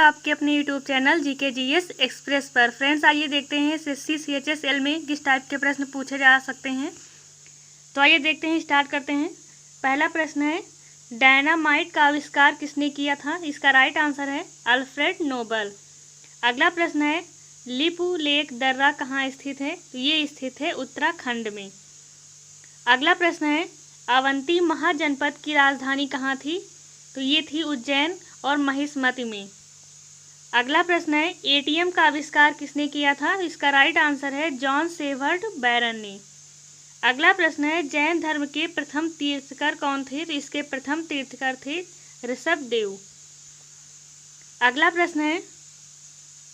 आपके अपने YouTube channel GKGS express पर। फ्रेंड्स, आइए देखते हैं SSC CHSL में किस टाइप के प्रश्न पूछे जा सकते हैं। तो आइए देखते हैं, स्टार्ट करते हैं। पहला प्रश्न है, डायनामाइट का आविष्कार किसने किया था? इसका राइट आंसर है अल्फ्रेड नोबल। अगला प्रश्न है, लिपू लेक दर्रा कहाँ स्थित है? तो ये स्थित है उत्तराखंड में। अगला प्रश्न है, अवंती महाजनपद की राजधानी कहाँ थी? तो ये थी उज्जैन और महिष्मति में। अगला प्रश्न है, ATM का आविष्कार किसने किया था? इसका राइट आंसर है जॉन सेवर्ट बैरन ने। अगला प्रश्न है, जैन धर्म के प्रथम तीर्थकर कौन थे? तो इसके प्रथम तीर्थकर थे ऋषभदेव। अगला प्रश्न है,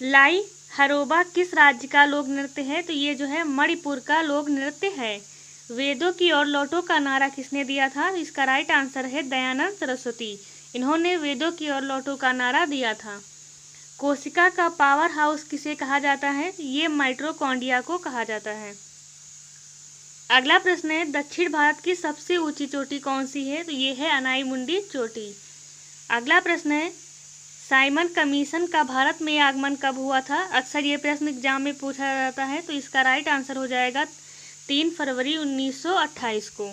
लाई हरोबा किस राज्य का लोक नृत्य है? तो ये जो है मणिपुर का लोक नृत्य है। वेदों की ओर लौटो का नारा किसने दिया था? इसका राइट आंसर है दयानंद सरस्वती। इन्होंने वेदों की ओर लौटो का नारा दिया था। कोशिका का पावर हाउस किसे कहा जाता है? ये माइटोकॉन्ड्रिया को कहा जाता है। अगला प्रश्न है, दक्षिण भारत की सबसे ऊंची चोटी कौन सी है? तो ये है अनाईमुंडी चोटी। अगला प्रश्न है, साइमन कमीशन का भारत में आगमन कब हुआ था? अक्सर ये प्रश्न एग्जाम में पूछा जाता है, तो इसका राइट आंसर हो जाएगा 3 फरवरी 1928 को।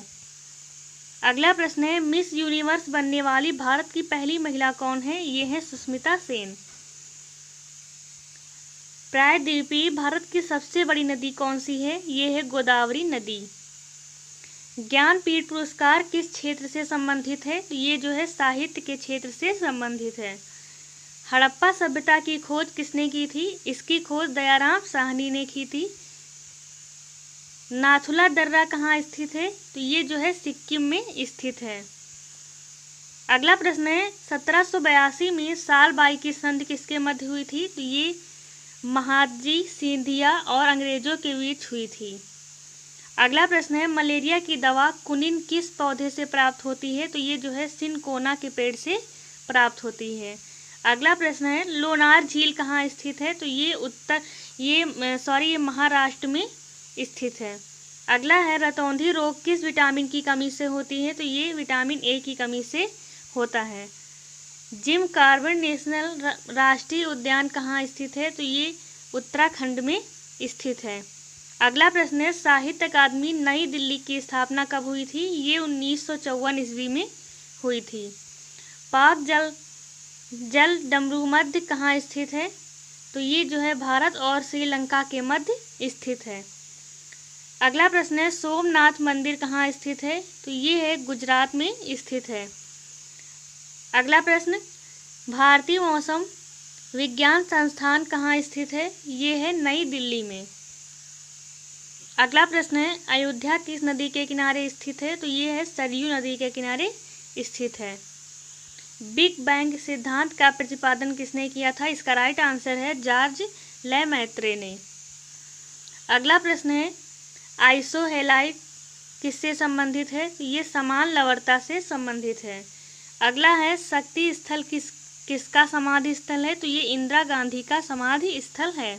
अगला प्रश्न है, मिस यूनिवर्स बनने वाली भारत की पहली महिला कौन है? ये है सुष्मिता सेन। प्रायद्वीपीय भारत की सबसे बड़ी नदी कौन सी है? ये है गोदावरी नदी। ज्ञानपीठ पुरस्कार किस क्षेत्र से संबंधित है? तो ये जो है साहित्य के क्षेत्र से संबंधित है। हड़प्पा सभ्यता की खोज किसने की थी? इसकी खोज दयाराम साहनी ने की थी। नाथुला दर्रा कहाँ स्थित है? तो ये जो है सिक्किम में स्थित है। अगला प्रश्न है, 1782 में सालबाई की संधि किसके मध्य हुई थी? तो ये महादजी सिंधिया और अंग्रेजों के बीच हुई थी। अगला प्रश्न है, मलेरिया की दवा कुनिन किस पौधे से प्राप्त होती है? तो ये जो है सिनकोना के पेड़ से प्राप्त होती है। अगला प्रश्न है, लोनार झील कहाँ स्थित है? तो ये महाराष्ट्र में स्थित है। अगला है, रतौंधी रोग किस विटामिन की कमी से होती है? तो ये विटामिन A की कमी से होता है। जिम कार्बन नेशनल राष्ट्रीय उद्यान कहाँ स्थित है? तो ये उत्तराखंड में स्थित है। अगला प्रश्न है, साहित्य अकादमी नई दिल्ली की स्थापना कब हुई थी? ये 1954 ईस्वी में हुई थी। पाक जल डमरू मध्य कहाँ स्थित है? तो ये जो है भारत और श्रीलंका के मध्य स्थित है। अगला प्रश्न है, सोमनाथ मंदिर कहाँ स्थित है? तो ये है गुजरात में स्थित है। अगला प्रश्न, भारतीय मौसम विज्ञान संस्थान कहाँ स्थित है? ये है नई दिल्ली में। अगला प्रश्न है, अयोध्या किस नदी के किनारे स्थित है? तो ये है सरयू नदी के किनारे स्थित है। बिग बैंग सिद्धांत का प्रतिपादन किसने किया था? इसका राइट आंसर है जॉर्ज लेमैत्रे ने। अगला प्रश्न है, आइसोहेलाइट किससे संबंधित है? तो ये समान लवणता से संबंधित है। अगला है, शक्ति स्थल किसका समाधि स्थल है? तो ये इंदिरा गांधी का समाधि स्थल है।